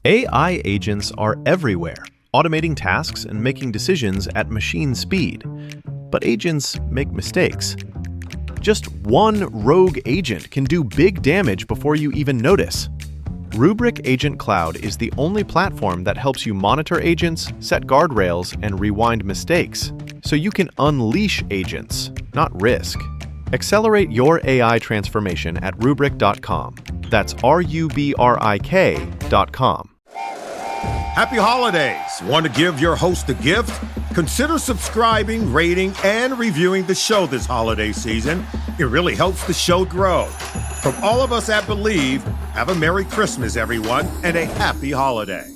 AI agents are everywhere, automating tasks and making decisions at machine speed. But agents make mistakes. Just one rogue agent can do big damage before you even notice. Rubrik Agent Cloud is the only platform that helps you monitor agents, set guardrails, and rewind mistakes, so you can unleash agents, not risk. Accelerate your AI transformation at Rubrik.com. That's RUBRIK.com. Happy holidays! Want to give your host a gift? Consider subscribing, rating, and reviewing the show this holiday season. It really helps the show grow. From all of us at Bleav, have a Merry Christmas, everyone, and a happy holiday.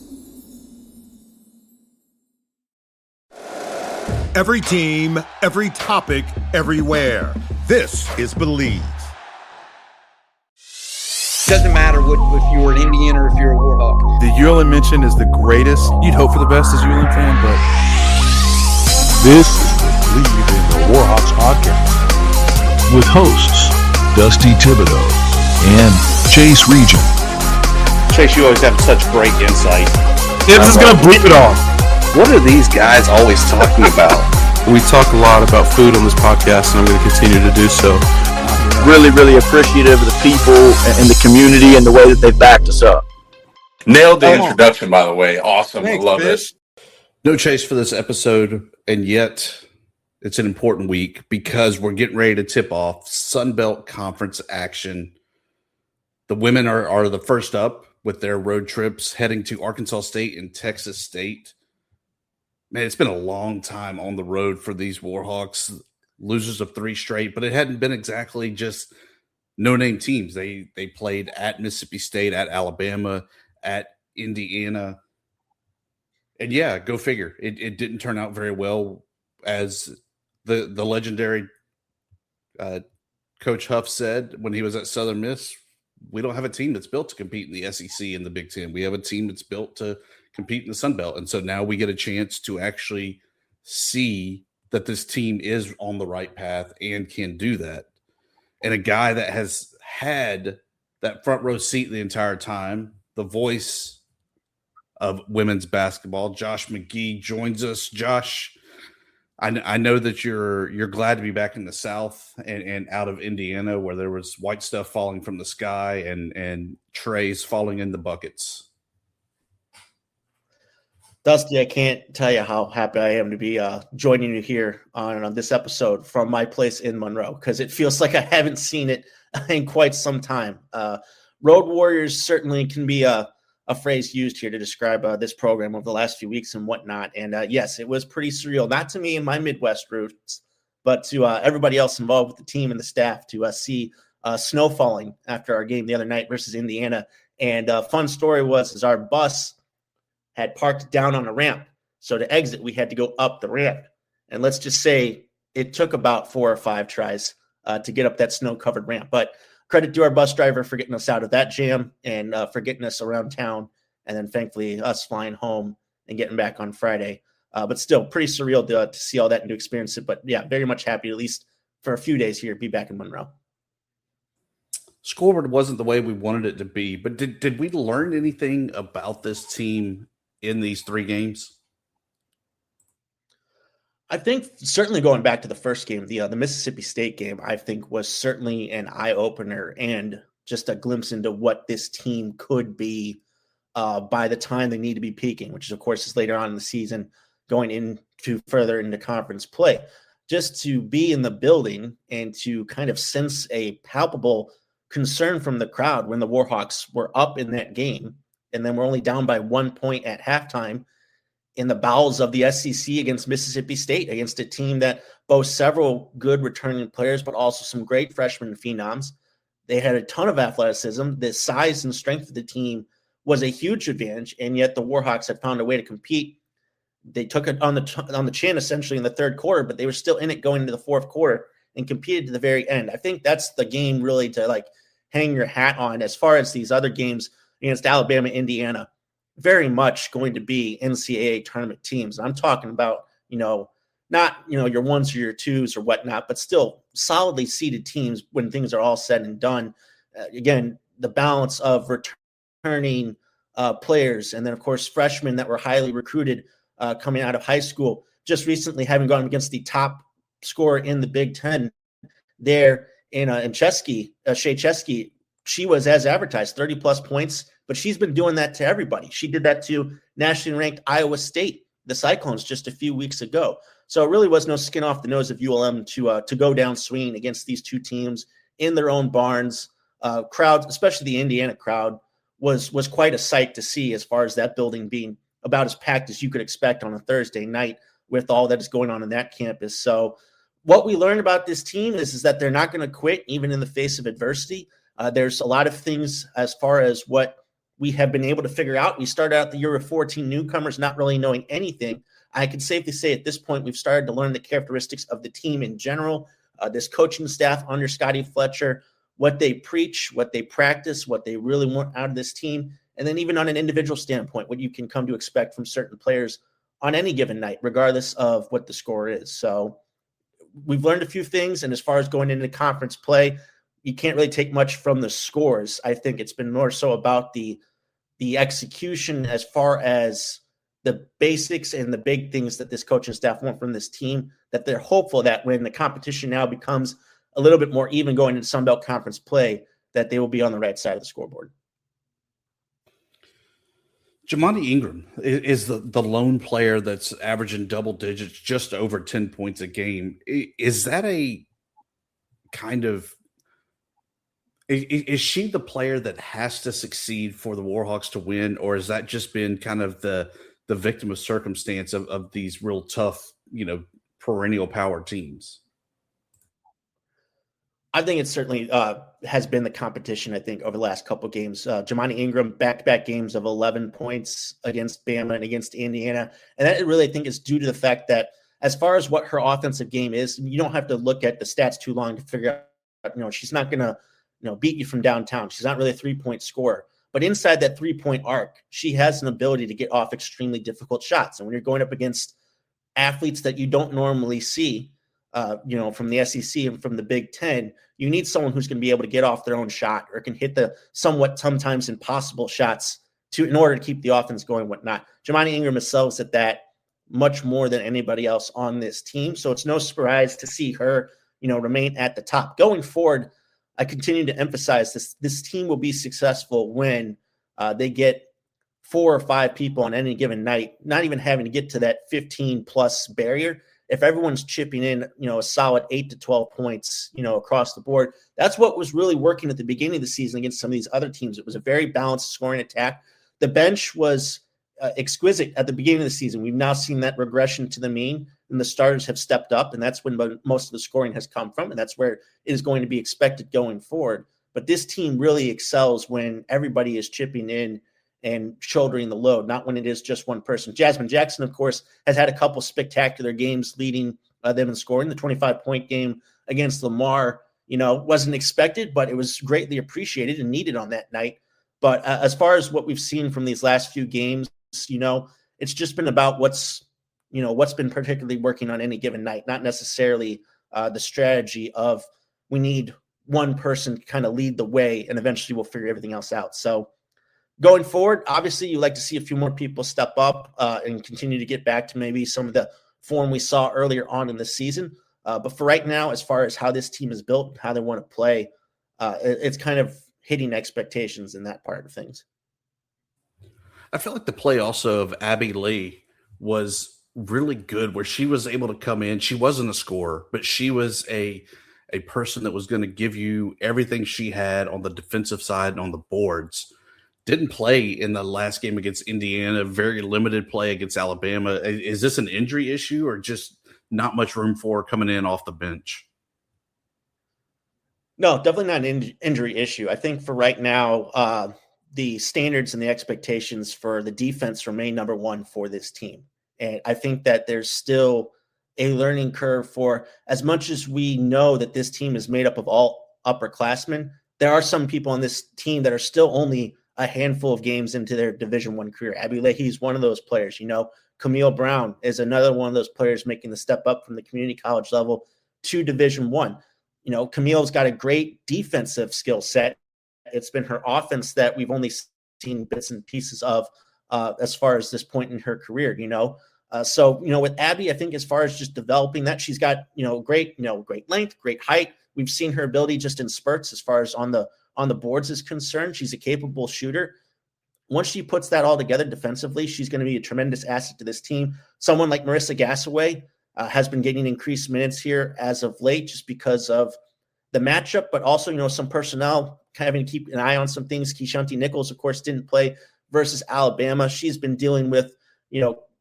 Every team, every topic, everywhere. This is Bleav. Doesn't matter if you're an Indian or if you're a Warhawk. The Uerlin mention is the greatest. You'd hope for the best as a Uerlin fan, but this is the Bleav in the Warhawks podcast with hosts Dusty Thibodeau and Chase Regent. Chase, you always have such great insight. Tibbs is going to bleep it all. What are these guys always talking about? We talk a lot about food on this podcast, and I'm going to continue to do so. Really, really appreciative of the people and the community and the way that they've backed us up. Nailed the introduction, by the way. Awesome. Thanks, I love Fish. it. No Chase for this episode, and yet it's an important week because we're getting ready to tip off Sun Belt Conference action. The women are the first up with their road trips heading to Arkansas State and Texas State. Man, it's been a long time on the road for these Warhawks. Losers of 3 straight, but it hadn't been exactly just no-name teams. They played at Mississippi State, at Alabama, at Indiana. And yeah, go figure. It didn't turn out very well. As the legendary Coach Huff said when he was at Southern Miss, we don't have a team that's built to compete in the SEC and the Big Ten. We have a team that's built to compete in the Sun Belt. And so now we get a chance to actually see that this team is on the right path and can do that. And a guy that has had that front row seat the entire time, the voice of women's basketball, Josh McGehee, joins us. Josh, I know that you're glad to be back in the South and out of Indiana, where there was white stuff falling from the sky and trays falling in the buckets. Dusty, I can't tell you how happy I am to be joining you here on this episode from my place in Monroe, because it feels like I haven't seen it in quite some time. Road Warriors certainly can be a phrase used here to describe this program over the last few weeks and whatnot. And yes, it was pretty surreal, not to me and my Midwest roots, but to everybody else involved with the team and the staff to see snow falling after our game the other night versus Indiana. And a fun story was our bus had parked down on a ramp. So to exit, we had to go up the ramp. And let's just say it took about 4 or 5 tries to get up that snow-covered ramp. But credit to our bus driver for getting us out of that jam and for getting us around town. And then thankfully us flying home and getting back on Friday. But still pretty surreal to see all that and to experience it. But yeah, very much happy, at least for a few days here, be back in Monroe. Scoreboard wasn't the way we wanted it to be, but did we learn anything about this team in these 3 games? I think certainly going back to the first game, the Mississippi State game, I think was certainly an eye-opener and just a glimpse into what this team could be by the time they need to be peaking, which of course is later on in the season, going into further into conference play. Just to be in the building and to kind of sense a palpable concern from the crowd when the Warhawks were up in that game, and then we're only down by 1 point at halftime in the bowels of the SEC against Mississippi State, against a team that boasts several good returning players, but also some great freshman phenoms. They had a ton of athleticism. The size and strength of the team was a huge advantage, and yet the Warhawks had found a way to compete. They took it on the chin essentially in the third quarter, but they were still in it going into the fourth quarter and competed to the very end. I think that's the game really to hang your hat on. As far as these other games against Alabama, Indiana, very much going to be NCAA tournament teams. I'm talking about, not, your 1s or your 2s or whatnot, but still solidly seeded teams when things are all said and done. Again, the balance of returning players. And then, of course, freshmen that were highly recruited coming out of high school. Just recently having gone against the top scorer in the Big Ten there in Shea Chesky, she was as advertised, 30-plus points, but she's been doing that to everybody. She did that to nationally ranked Iowa State, the Cyclones, just a few weeks ago. So it really was no skin off the nose of ULM to go down swinging against these two teams in their own barns. Crowds, especially the Indiana crowd, was quite a sight to see, as far as that building being about as packed as you could expect on a Thursday night with all that is going on in that campus. So what we learned about this team is that they're not going to quit even in the face of adversity. There's a lot of things as far as what we have been able to figure out. We started out the year with 14 newcomers, not really knowing anything. I can safely say at this point, we've started to learn the characteristics of the team in general. This coaching staff under Scotty Fletcher, what they preach, what they practice, what they really want out of this team. And then even on an individual standpoint, what you can come to expect from certain players on any given night, regardless of what the score is. So we've learned a few things. And as far as going into conference play, you can't really take much from the scores. I think it's been more so about the execution as far as the basics and the big things that this coaching staff want from this team, that they're hopeful that when the competition now becomes a little bit more even going into Sun Belt Conference play, that they will be on the right side of the scoreboard. Jamani Ingram is the lone player that's averaging double digits, just over 10 points a game. Is that a kind of – is she the player that has to succeed for the Warhawks to win, or has that just been kind of the victim of circumstance of these real tough, perennial power teams? I think it certainly has been the competition, I think, over the last couple of games. Jamani Ingram, back-to-back games of 11 points against Bama and against Indiana. And that really, I think, is due to the fact that as far as what her offensive game is, you don't have to look at the stats too long to figure out, she's not going to, beat you from downtown. She's not really a three-point scorer. But inside that three-point arc, she has an ability to get off extremely difficult shots. And when you're going up against athletes that you don't normally see, from the SEC and from the Big Ten, you need someone who's going to be able to get off their own shot or can hit the sometimes impossible shots in order to keep the offense going, whatnot. Jamani Ingram excels at that much more than anybody else on this team. So it's no surprise to see her, remain at the top. Going forward, I continue to emphasize this team will be successful when they get 4 or 5 people on any given night, not even having to get to that 15-plus barrier. If everyone's chipping in, a solid 8 to 12 points, across the board, that's what was really working at the beginning of the season against some of these other teams. It was a very balanced scoring attack. The bench was exquisite at the beginning of the season. We've now seen that regression to the mean, and the starters have stepped up, and that's when most of the scoring has come from, and that's where it is going to be expected going forward. But this team really excels when everybody is chipping in and shouldering the load, not when it is just one person. Jasmine Jackson, of course, has had a couple spectacular games leading them in scoring. The 25-point game against Lamar, wasn't expected, but it was greatly appreciated and needed on that night. But as far as what we've seen from these last few games, it's just been about what's been particularly working on any given night, not necessarily the strategy of we need one person to kind of lead the way and eventually we'll figure everything else out. So going forward, obviously, you like to see a few more people step up and continue to get back to maybe some of the form we saw earlier on in the season. But for right now, as far as how this team is built, how they want to play, it's kind of hitting expectations in that part of things. I feel like the play also of Abby Lee was really good, where she was able to come in. She wasn't a scorer, but she was a person that was going to give you everything she had on the defensive side and on the boards. Didn't play in the last game against Indiana, very limited play against Alabama. Is this an injury issue or just not much room for her coming in off the bench? No, definitely not an injury issue. I think for right now, the standards and the expectations for the defense remain number one for this team. And I think that there's still a learning curve for, as much as we know that this team is made up of all upperclassmen, there are some people on this team that are still only a handful of games into their Division I career. Abby Leahy is one of those players. Camille Brown is another one of those players making the step up from the community college level to Division I. Camille's got a great defensive skill set. It's been her offense that we've only seen bits and pieces of as far as this point in her career, So, with Abby, I think as far as just developing that, she's got, great length, great height. We've seen her ability just in spurts as far as on the boards is concerned. She's a capable shooter. Once she puts that all together defensively, she's going to be a tremendous asset to this team. Someone like Marissa Gassaway has been getting increased minutes here as of late just because of the matchup, but also, some personnel having to keep an eye on some things. Keishanti Nichols, of course, didn't play versus Alabama. She's been dealing with,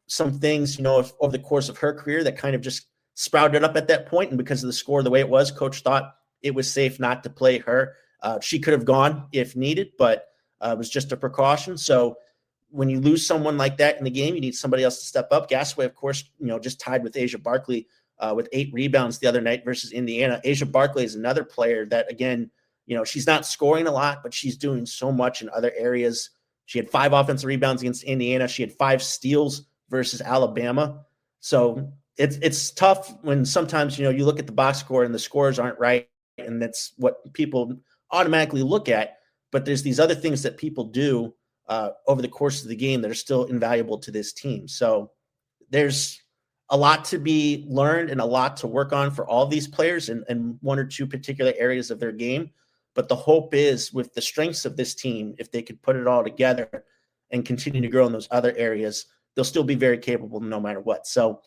some things, over the course of her career that kind of just sprouted up at that point. And because of the score, the way it was, coach thought it was safe not to play her. She could have gone if needed, but it was just a precaution. So when you lose someone like that in the game, you need somebody else to step up. Gassaway, of course, just tied with Asia Barkley with 8 rebounds the other night versus Indiana. Asia Barkley is another player that, again, she's not scoring a lot, but she's doing so much in other areas. She had 5 offensive rebounds against Indiana. She had 5 steals versus Alabama. So it's tough when sometimes, you look at the box score and the scores aren't right, and that's what people automatically look at. But there's these other things that people do over the course of the game that are still invaluable to this team. So there's a lot to be learned and a lot to work on for all these players in one or two particular areas of their game. But the hope is with the strengths of this team, if they could put it all together and continue to grow in those other areas, they'll still be very capable no matter what. So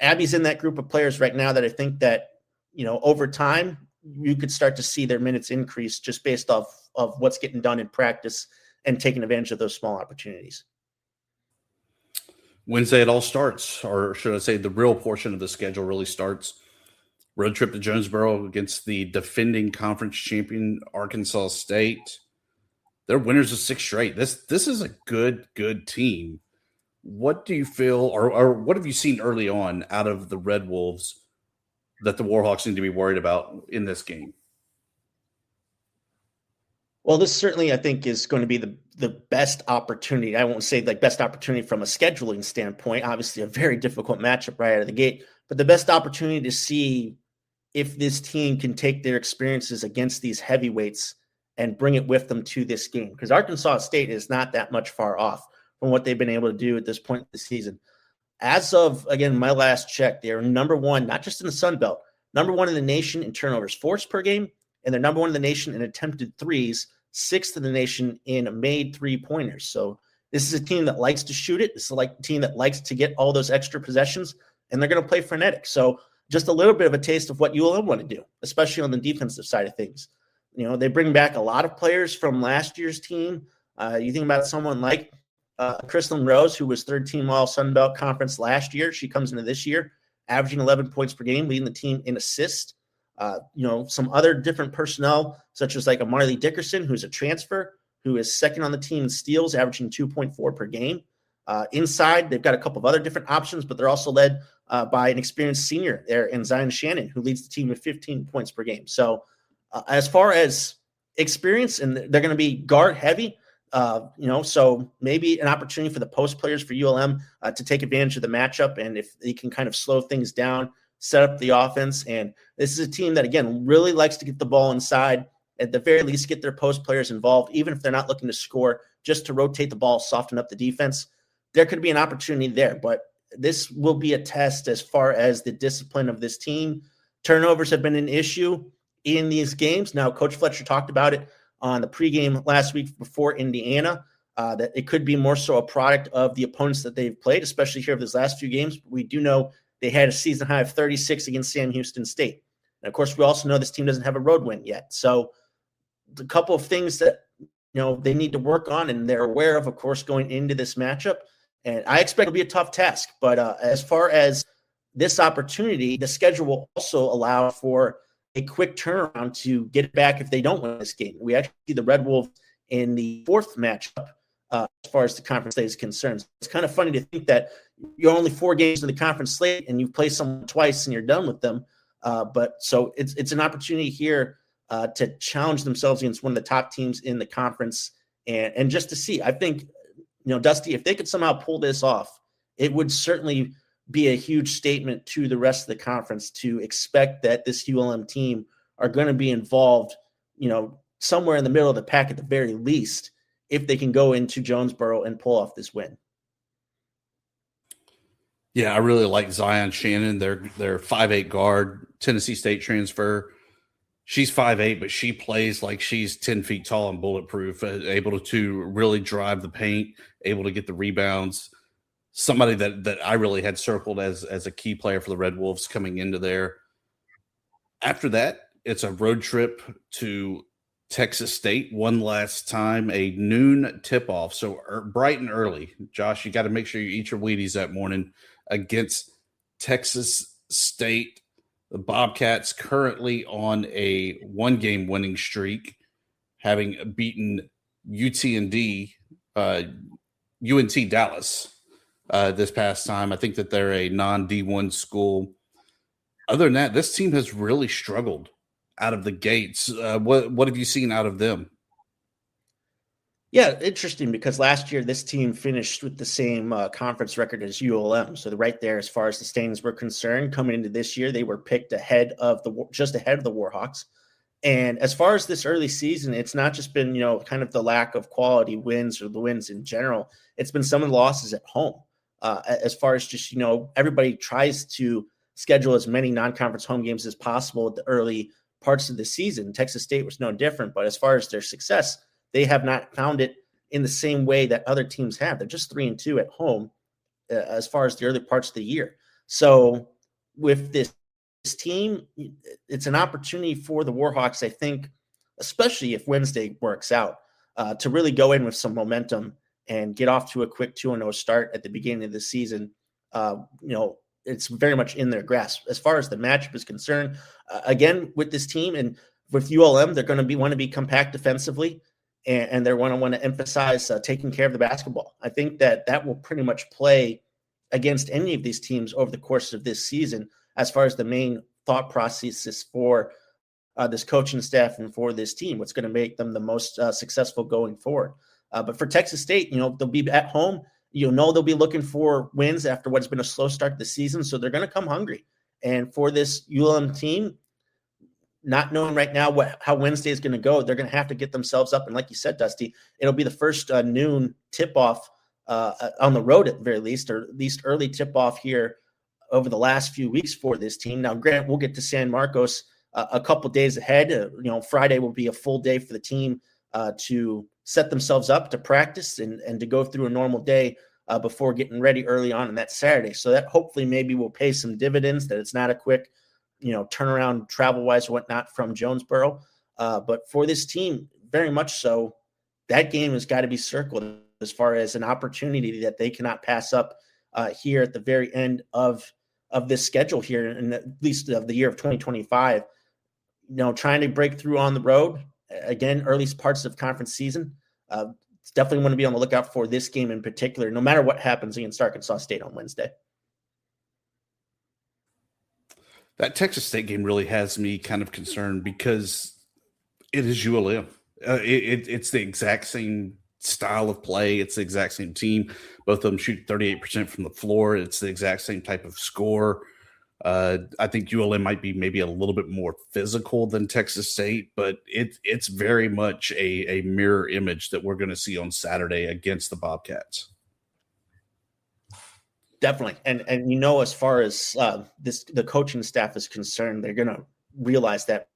Abby's in that group of players right now that I think that, over time, you could start to see their minutes increase just based off of what's getting done in practice and taking advantage of those small opportunities. Wednesday it all starts, or should I say the real portion of the schedule really starts. Road trip to Jonesboro against the defending conference champion Arkansas State. They're winners of 6 straight. This is a good team. What do you feel, or what have you seen early on out of the Red Wolves that the Warhawks need to be worried about in this game? Well, this certainly, I think, is going to be the best opportunity. I won't say like best opportunity from a scheduling standpoint. Obviously, a very difficult matchup right out of the gate, but the best opportunity to see if this team can take their experiences against these heavyweights and bring it with them to this game. Because Arkansas State is not that much far off from what they've been able to do at this point in the season. As of, again, my last check, they're number 1, not just in the Sun Belt, number 1 in the nation in turnovers forced per game, and they're number 1 in the nation in attempted threes, 6th in the nation in made 3-pointers. So this is a team that likes to shoot it. This is like a team that likes to get all those extra possessions, and they're going to play frenetic. So just a little bit of a taste of what ULM want to do, especially on the defensive side of things. They bring back a lot of players from last year's team. You think about someone like Kristen Rose, who was 3rd team All Sun Belt Conference last year. She comes into this year averaging 11 points per game, leading the team in assists. Some other different personnel, such as like a Marley Dickerson, who's a transfer, who is 2nd on the team in steals, averaging 2.4 per game. Inside, they've got a couple of other different options, but they're also led by an experienced senior there in Zion Shannon, who leads the team with 15 points per game. So as far as experience, and they're going to be guard heavy, so maybe an opportunity for the post players for ULM to take advantage of the matchup. And if they can kind of slow things down, set up the offense. And this is a team that, again, really likes to get the ball inside, at the very least get their post players involved, even if they're not looking to score, just to rotate the ball, soften up the defense. There could be an opportunity there, but this will be a test as far as the discipline of this team. Turnovers have been an issue in these games. Now, Coach Fletcher talked about it on the pregame last week before Indiana, that it could be more so a product of the opponents that they've played, especially here over these last few games. But we do know they had a season high of 36 against Sam Houston State. And of course, we also know this team doesn't have a road win yet. So a couple of things that, they need to work on and they're aware of course, going into this matchup. And I expect it'll be a tough task. But as far as this opportunity, the schedule will also allow for a quick turnaround to get it back if they don't win this game. We actually see the Red Wolves in the 4th matchup as far as the conference slate is concerned. It's kind of funny to think that you're only 4 games in the conference slate and you've played someone twice and you're done with them. But so it's an opportunity here to challenge themselves against one of the top teams in the conference. And just to see, I think, Dusty, if they could somehow pull this off, it would certainly be a huge statement to the rest of the conference to expect that this ULM team are going to be involved, somewhere in the middle of the pack at the very least if they can go into Jonesboro and pull off this win. Yeah, I really like Zion Shannon. Their 5'8" guard, Tennessee State transfer. She's 5'8", but she plays like she's 10 feet tall and bulletproof, able to really drive the paint, able to get the rebounds. Somebody that I really had circled as a key player for the Red Wolves coming into there. After that, it's a road trip to Texas State one last time, a noon tip-off. So bright and early. Josh, you got to make sure you eat your Wheaties that morning against Texas State. The Bobcats currently on a one-game winning streak, having beaten UNT Dallas this past time. I think that they're a non-D1 school. Other than that, this team has really struggled out of the gates. What have you seen out of them? Yeah, interesting, because last year this team finished with the same conference record as ULM. So right there, as far as the standings were concerned, coming into this year, they were picked just ahead of the Warhawks. And as far as this early season, it's not just been, kind of the lack of quality wins or the wins in general. It's been some of the losses at home. As far as just, everybody tries to schedule as many non-conference home games as possible at the early parts of the season. Texas State was no different, but as far as their success, they have not found it in the same way that other teams have. They're just 3-2 at home as far as the early parts of the year. So with this team, it's an opportunity for the Warhawks, I think, especially if Wednesday works out, to really go in with some momentum and get off to a quick 2-0 start at the beginning of the season. It's very much in their grasp. As far as the matchup is concerned, again, with this team and with ULM, they're going to want to be compact defensively, and they're going to want to emphasize taking care of the basketball. I think that will pretty much play against any of these teams over the course of this season, as far as the main thought processes for this coaching staff and for this team, what's going to make them the most successful going forward. But for Texas State, they'll be at home. They'll be looking for wins after what's been a slow start to the season, so they're going to come hungry. And for this ULM team, not knowing right now how Wednesday is going to go, they're going to have to get themselves up. And like you said, Dusty, it'll be the first noon tip-off on the road at the very least, or at least early tip-off here over the last few weeks for this team. Now, Grant, we'll get to San Marcos a couple days ahead. Friday will be a full day for the team to set themselves up to practice and to go through a normal day before getting ready early on that Saturday. So that hopefully maybe will pay some dividends, that it's not a quick, turnaround travel-wise or whatnot from Jonesboro. But for this team, very much so, that game has got to be circled as far as an opportunity that they cannot pass up here at the very end of this schedule here, and at least of the year of 2025. Trying to break through on the road, again, early parts of conference season. Definitely want to be on the lookout for this game in particular, no matter what happens against Arkansas State on Wednesday. That Texas State game really has me kind of concerned because it is ULM. It's the exact same style of play. It's the exact same team. Both of them shoot 38% from the floor. It's the exact same type of score. I think ULM might be maybe a little bit more physical than Texas State, but it's very much a mirror image that we're going to see on Saturday against the Bobcats. Definitely. And as far as the coaching staff is concerned, they're going to realize that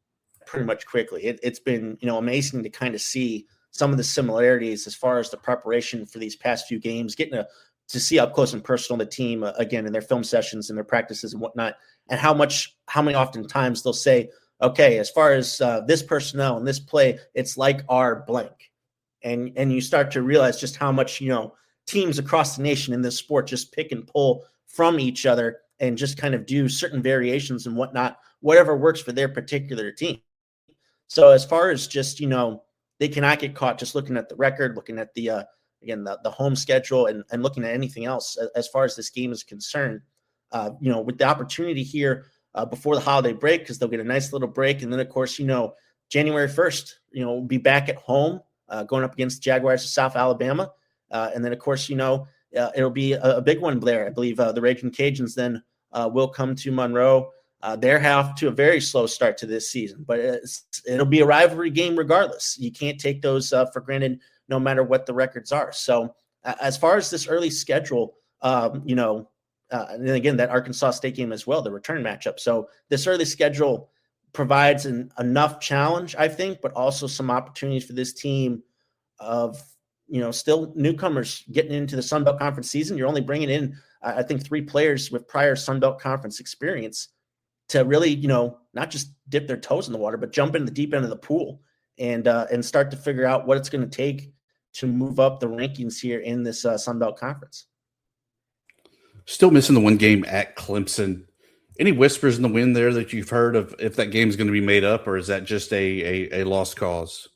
pretty much quickly. It's been, amazing to kind of see some of the similarities as far as the preparation for these past few games, getting to see up close and personal the team again in their film sessions and their practices and whatnot, and how many oftentimes they'll say, okay, as far as this personnel and this play, it's like our blank. And you start to realize just how much, teams across the nation in this sport just pick and pull from each other and just kind of do certain variations and whatnot, whatever works for their particular team. So as far as just, they cannot get caught just looking at the record, looking at the home schedule and looking at anything else as far as this game is concerned, with the opportunity here before the holiday break, because they'll get a nice little break. And then, of course, January 1st, we'll be back at home going up against the Jaguars of South Alabama. And then, of course, it'll be a big one there. I believe the Raging Cajuns then will come to Monroe. They're off to a very slow start to this season, but it'll be a rivalry game regardless. You can't take those for granted, no matter what the records are. So as far as this early schedule, and then again, that Arkansas State game as well, the return matchup. So this early schedule provides enough challenge, I think, but also some opportunities for this team of, still newcomers getting into the Sun Belt Conference season. You're only bringing in, I think, 3 players with prior Sun Belt Conference experience to really, not just dip their toes in the water, but jump in the deep end of the pool and start to figure out what it's going to take to move up the rankings here in this Sun Belt Conference. Still missing the one game at Clemson. Any whispers in the wind there that you've heard of if that game is going to be made up, or is that just a lost cause?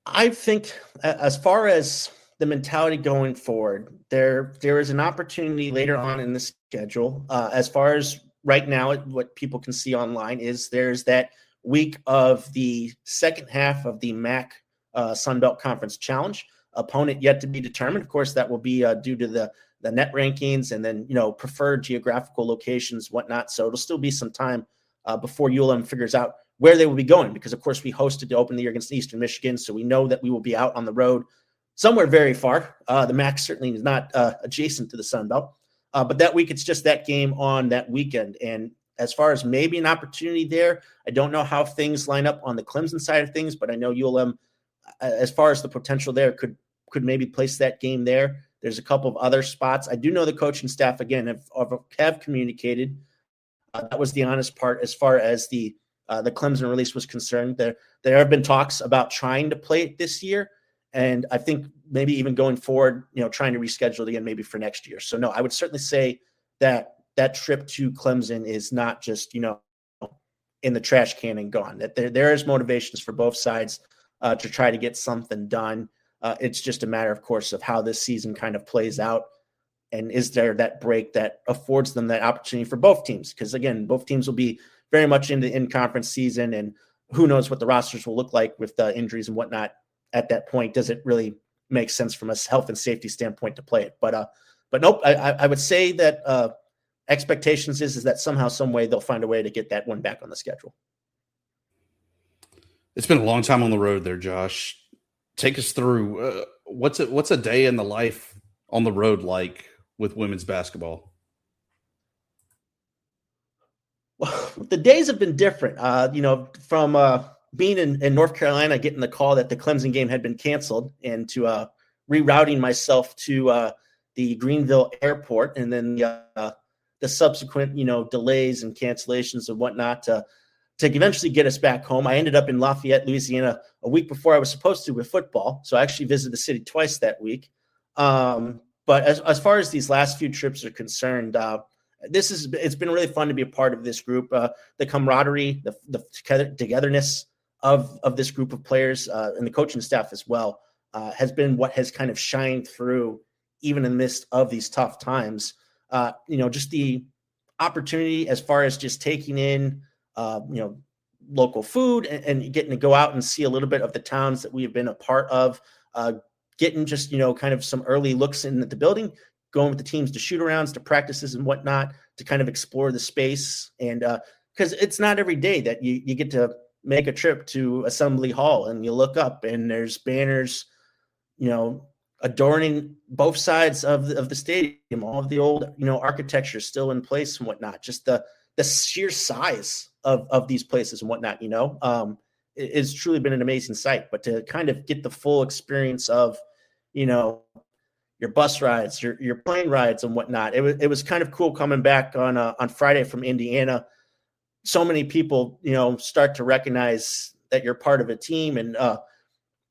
I think as far as the mentality going forward, there is an opportunity later on in the schedule. As far as right now, what people can see online is there's that week of the second half of the MAC Sun Belt Conference Challenge. Opponent yet to be determined. Of course, that will be due to the net rankings and then, preferred geographical locations, whatnot. So it'll still be some time before ULM figures out where they will be going, because of course we hosted to open the year against Eastern Michigan. So we know that we will be out on the road somewhere very far. The MAC certainly is not adjacent to the Sun Belt, but that week it's just that game on that weekend. And as far as maybe an opportunity there, I don't know how things line up on the Clemson side of things, but I know ULM, as far as the potential there, could maybe place that game there. There's a couple of other spots. I do know the coaching staff, again, have communicated. That was the honest part as far as the Clemson release was concerned. There have been talks about trying to play it this year, and I think maybe even going forward, trying to reschedule it again maybe for next year. So no, I would certainly say that trip to Clemson is not just, in the trash can and gone. That there is motivations for both sides to try to get something done. It's just a matter, of course, of how this season kind of plays out. And is there that break that affords them that opportunity for both teams? Because, again, both teams will be very much in the in-conference season, and who knows what the rosters will look like with the injuries and whatnot at that point. Does it really make sense from a health and safety standpoint to play it? But nope, I would say that expectations is that somehow, some way, they'll find a way to get that one back on the schedule. It's been a long time on the road there, Josh. Take us through what's a day in the life on the road like with women's basketball? Well, the days have been different. From being in North Carolina, getting the call that the Clemson game had been canceled, and to rerouting myself to the Greenville airport, and then the subsequent delays and cancellations and whatnot to eventually get us back home. I ended up in Lafayette, Louisiana, a week before I was supposed to with football. So I actually visited the city twice that week. But as far as these last few trips are concerned, it's been really fun to be a part of this group. The camaraderie, the togetherness of this group of players and the coaching staff as well has been what has kind of shined through even in the midst of these tough times. Just the opportunity as far as just taking in local food and getting to go out and see a little bit of the towns that we have been a part of, getting just, kind of some early looks in at the building, going with the teams to shoot arounds, to practices and whatnot, to kind of explore the space. And because it's not every day that you get to make a trip to Assembly Hall and you look up and there's banners, adorning both sides of the stadium, all of the old, architecture still in place and whatnot. Just the sheer size of these places and whatnot, it's truly been an amazing sight. But to kind of get the full experience of, your bus rides, your plane rides and whatnot, it was kind of cool coming back on Friday from Indiana. So many people, start to recognize that you're part of a team, and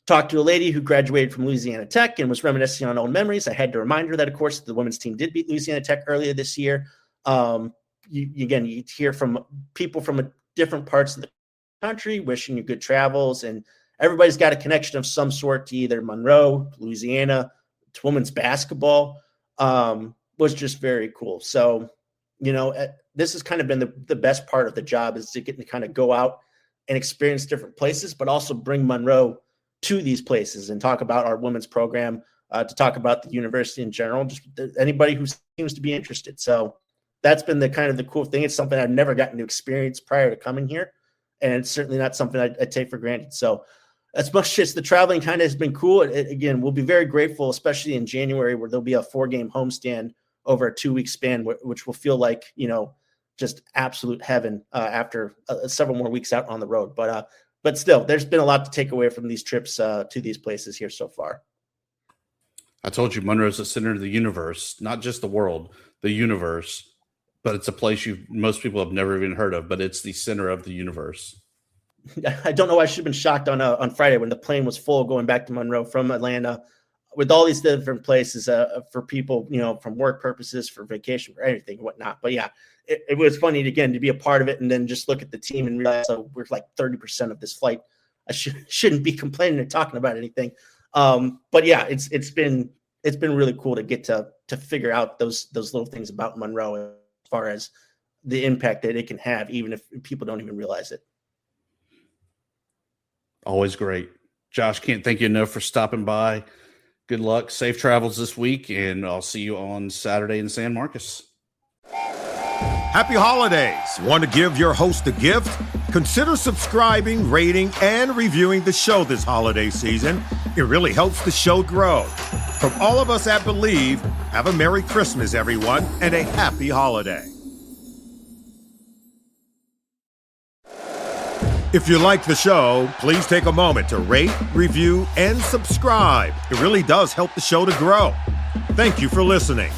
talked to a lady who graduated from Louisiana Tech and was reminiscing on old memories. I had to remind her that, of course, the women's team did beat Louisiana Tech earlier this year. You hear from people from different parts of the country wishing you good travels, and everybody's got a connection of some sort to either Monroe, Louisiana, to women's basketball. Was just very cool. So, this has kind of been the best part of the job, is to get to kind of go out and experience different places, but also bring Monroe to these places and talk about our women's program, to talk about the university in general, just anybody who seems to be interested. So that's been the kind of the cool thing. It's something I've never gotten to experience prior to coming here, and it's certainly not something I take for granted. So as much as the traveling kind of has been cool, again, we'll be very grateful, especially in January, where there'll be a 4-game homestand over a 2-week span, which will feel like, just absolute heaven after several more weeks out on the road. But still, there's been a lot to take away from these trips to these places here so far. I told you Monroe's the center of the universe, not just the world, the universe. But it's a place most people have never even heard of, but it's the center of the universe. I don't know why I should have been shocked on Friday when the plane was full going back to Monroe from Atlanta with all these different places for people, from work purposes, for vacation, for anything, whatnot. But yeah, it was funny again to be a part of it and then just look at the team and realize we're like 30% of this flight. I shouldn't be complaining or talking about anything. But yeah, it's been really cool to get to figure out those little things about Monroe as far as the impact that it can have, even if people don't even realize it. Always great. Josh, can't thank you enough for stopping by. Good luck. Safe travels this week, and I'll see you on Saturday in San Marcos. Happy holidays. Want to give your host a gift? Consider subscribing, rating, and reviewing the show this holiday season. It really helps the show grow. From all of us at Bleav, have a Merry Christmas, everyone, and a happy holiday. If you like the show, please take a moment to rate, review, and subscribe. It really does help the show to grow. Thank you for listening.